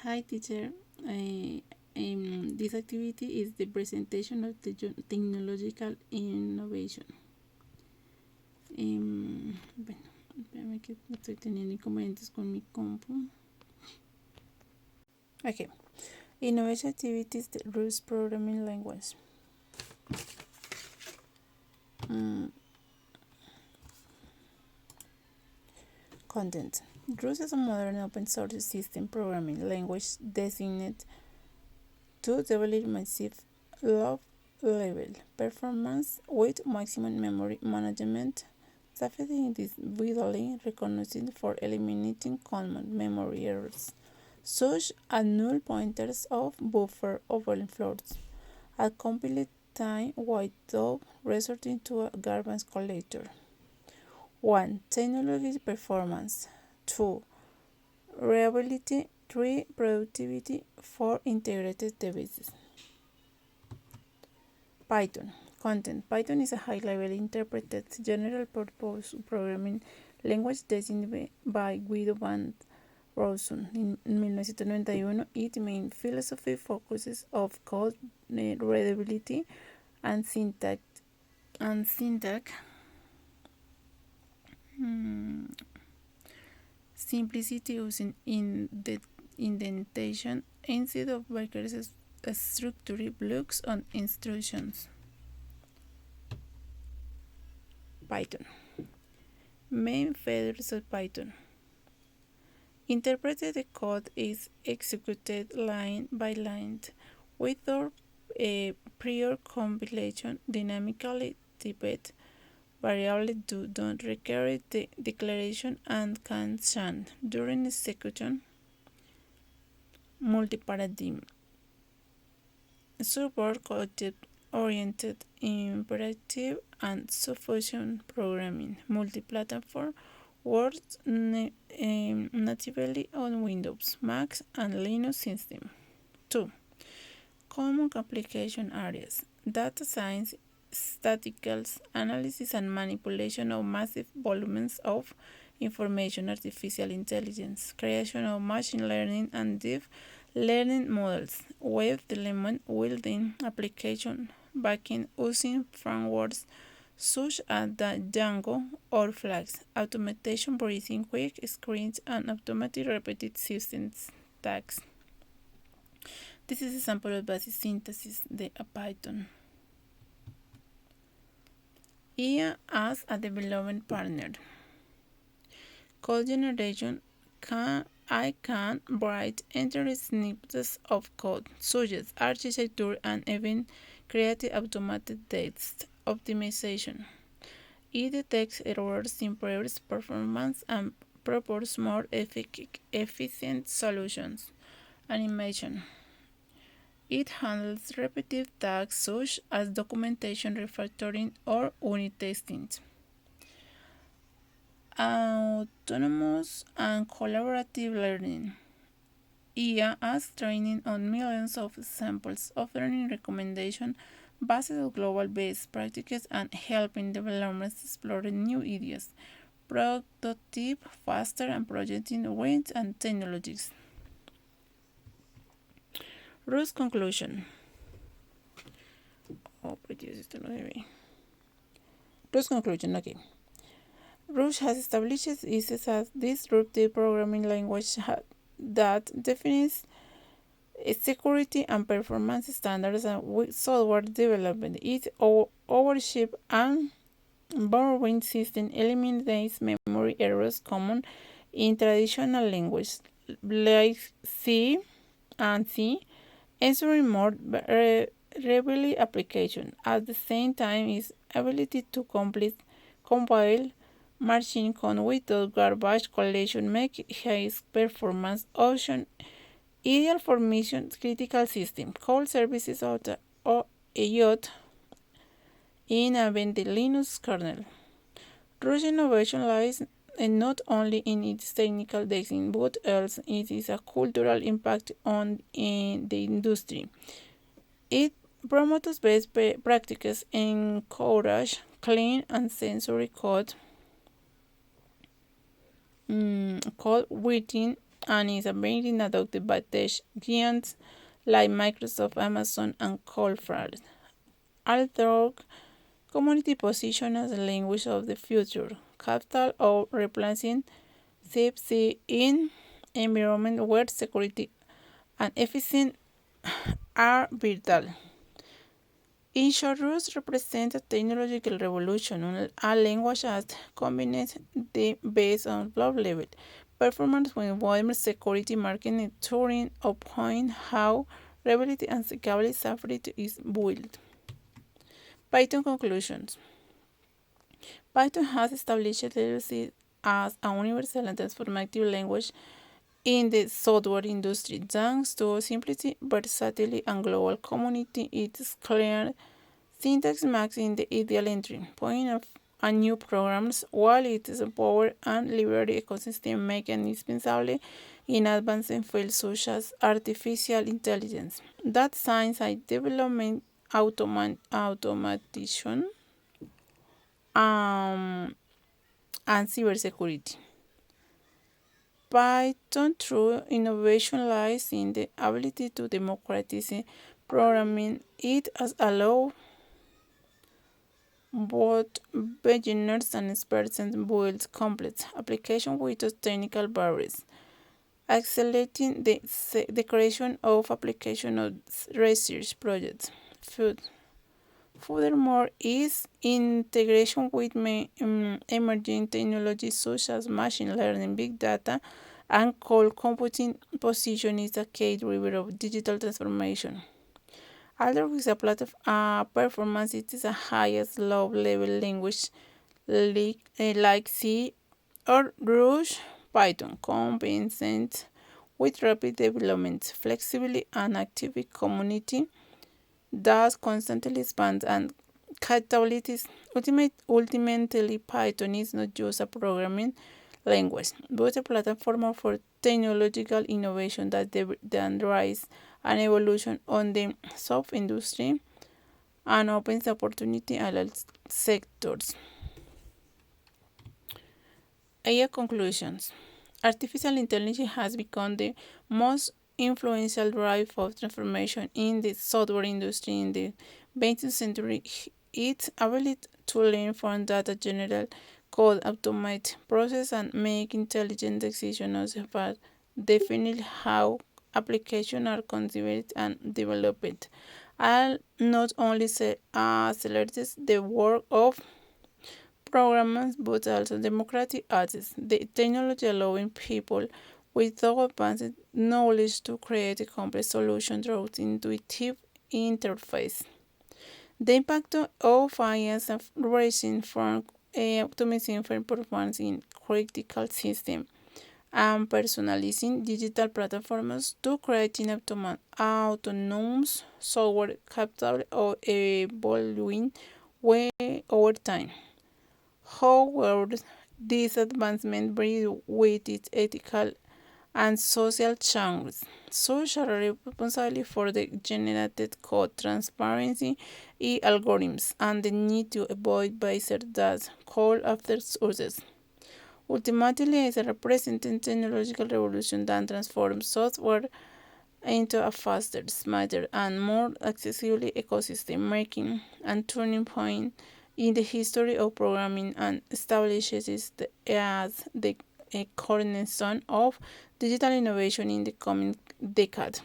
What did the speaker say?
Hi, teacher. This activity is the presentation of the technological innovation. Bueno, espérame que estoy teniendo inconvenientes con mi compu. Okay. Innovation activities, the Rust programming language. Content. Rust is a modern open source system programming language designed to develop massive low-level performance with maximum memory management. Safety is widely recognized for eliminating common memory errors, such as null pointers of buffer overflows at complete time without resorting to a garbage collector. 1. Technology performance. 2. Reliability. 3. Productivity. 4. Integrated devices. Python. Content. Python is a high-level interpreted general-purpose programming language designed by Guido van Rossum in 1991. Its main philosophy focuses on code readability and syntax simplicity using indentation instead of Baker's structured blocks on instructions. Python. Main features of Python. Interpreted code is executed line by line without a prior compilation. Dynamically typed variables don't require the declaration and can change during execution. Multi-paradigm. Support object-oriented, imperative, and sufficient programming. Multi-platform works natively on Windows, Mac, and Linux systems. 2. Common application areas. Data science, statistical analysis and manipulation of massive volumes of information, artificial intelligence, creation of machine learning and deep learning models, web development, building application backend using frameworks such as Django or Flask, automation producing quick screens and automatic repeated systems tasks. This is a sample of basic synthesis de Python. IA as a development partner. Code generation. I can write entire snippets of code, suggest architecture, and even create automated text optimization. It detects errors, improves performance, and proposes more efficient solutions. Animation. It handles repetitive tasks such as documentation, refactoring, or unit testing. Autonomous and collaborative learning. IA as training on millions of samples, offering recommendations based on global best practices and helping developers explore new ideas, prototype faster, and projecting wins and technologies. Rust conclusion. Rust conclusion, okay. Rust has established itself as disruptive programming language that defines security and performance standards with software development. Its ownership and borrowing system eliminates memory errors common in traditional languages like C and C, ensuring more reliable application. At the same time, its ability to compile machine code without garbage collection make high performance option ideal for mission critical system call services of the IoT in a the Linux kernel. Rust innovation lies not only in its technical design but also it is a cultural impact on in the industry. It promotes best practices, encourage clean and sensory code written and is being adopted by tech giants like Microsoft, Amazon, and Colfred. Although community position as a language of the future, capital or replacing CFC in environment where security and efficiency are vital. In short, rules represent a technological revolution, a language that combines the base on block level performance with modern security marketing touring upon how reliability and scalability is built. Python conclusions. Python has established itself as a universal and transformative language in the software industry thanks to simplicity, versatility, and global community. Its clear syntax makes it the ideal entry point of a new programs, while its power and library ecosystem make it indispensable in advanced fields such as artificial intelligence, data science and development, automation, um, and cybersecurity. Python true innovation lies in the ability to democratize programming. It has allowed both beginners and experts to build complex applications without technical barriers, accelerating the creation of application of research projects. Furthermore, its integration with emerging technologies such as machine learning, big data, and cloud computing position is a key driver of digital transformation. Although with a performance, it is a highest low-level language like C or Rush. Python compensates with rapid development, flexibility, and active community that constantly expands and capabilities. Ultimately, Python is not just a programming language, but a platform for technological innovation that drives an evolution on the soft industry and opens opportunity in all sectors. AI conclusions. Artificial intelligence has become the most influential drive of transformation in the software industry in the 20th century. Its ability to learn from data, generate code, automate process, and make intelligent decisions have defined how applications are conceived and developed, and not only accelerates the work of programmers but also democratic access. The technology allowing people without advanced knowledge to create a complex solution through intuitive interface. The impact of AI is ranging from optimizing for performance in critical systems and personalizing digital platforms to creating autonomous software capable of evolving way over time. However, this advancement brings with it ethical and social challenges, such as responsibility for the generated code, transparency in algorithms, and the need to avoid biases that call after sources. Ultimately, it represents a technological revolution that transforms software into a faster, smarter, and more accessible ecosystem, making a turning point in the history of programming and establishes it as the cornerstone of digital innovation in the coming decade.